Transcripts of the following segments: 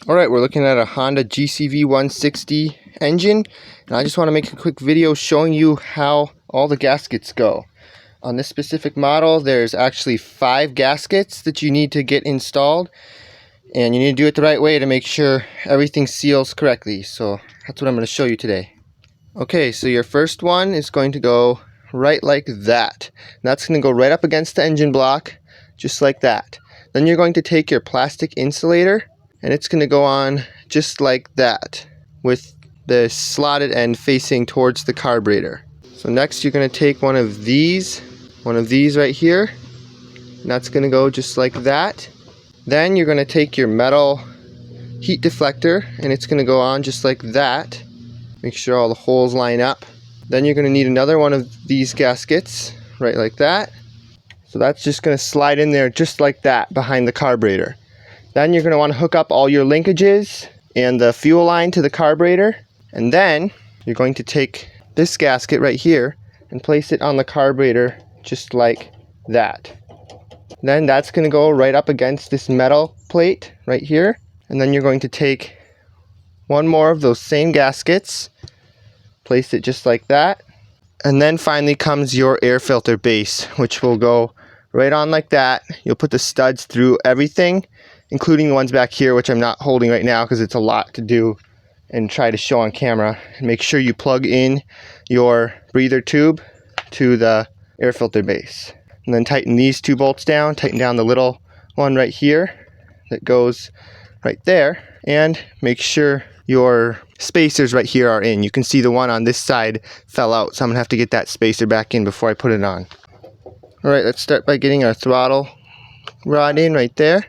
Alright, we're looking at a Honda GCV160 engine, and I just want to make a quick video showing you how all the gaskets go. On this specific model, there's actually 5 gaskets that you need to get installed, and you need to do it the right way to make sure everything seals correctly. So that's what I'm going to show you today. Okay, so your first one is going to go right like that. That's going to go right up against the engine block, just like that. Then you're going to take your plastic insulator, and it's going to go on just like that, with the slotted end facing towards the carburetor. So next you're going to take one of these right here, and that's going to go just like that. Then you're going to take your metal heat deflector, and it's going to go on just like that. Make sure all the holes line up. Then you're going to need another one of these gaskets, right like that. So that's just going to slide in there just like that behind the carburetor. Then you're going to want to hook up all your linkages and the fuel line to the carburetor. And then you're going to take this gasket right here and place it on the carburetor just like that. Then that's going to go right up against this metal plate right here. And then you're going to take one more of those same gaskets, place it just like that. And then finally comes your air filter base, which will go right on like that. You'll put the studs through everything, including the ones back here, which I'm not holding right now because it's a lot to do and try to show on camera. And make sure you plug in your breather tube to the air filter base. And then tighten these 2 bolts down, tighten down the little one right here that goes right there, and make sure your spacers right here are in. You can see the one on this side fell out, so I'm gonna have to get that spacer back in before I put it on. Alright, let's start by getting our throttle rod in right there.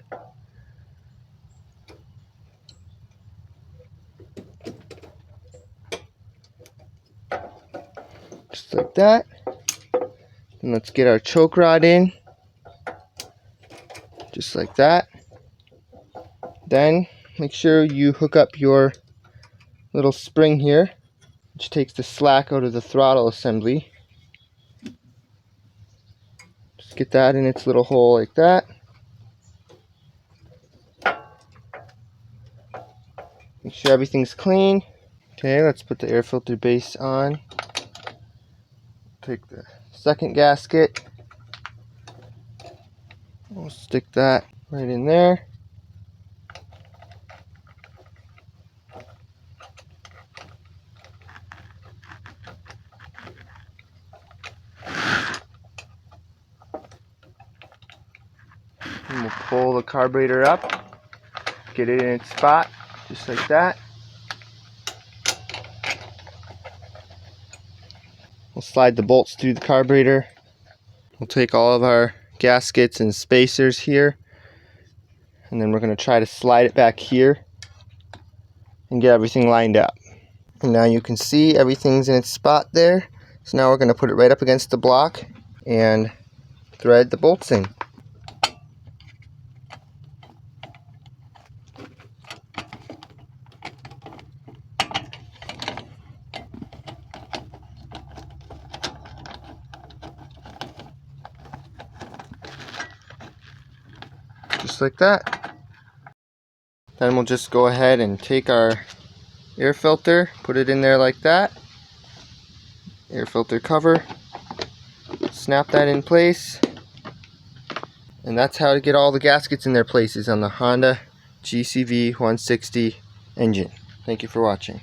Just like that. And let's get our choke rod in. Just like that. Then make sure you hook up your little spring here, which takes the slack out of the throttle assembly. Just get that in its little hole like that. Make sure everything's clean. Okay, let's put the air filter base on. Take the second gasket. We'll stick that right in there. And we'll pull the carburetor up, get it in its spot, just like that. We'll slide the bolts through the carburetor. We'll take all of our gaskets and spacers here, and then we're going to try to slide it back here and get everything lined up. And now you can see everything's in its spot there. So now we're going to put it right up against the block and thread the bolts in. Just like that. Then we'll just go ahead and take our air filter, put it in there like that. Air filter cover, snap that in place, and that's how to get all the gaskets in their places on the Honda GCV160 engine. Thank you for watching.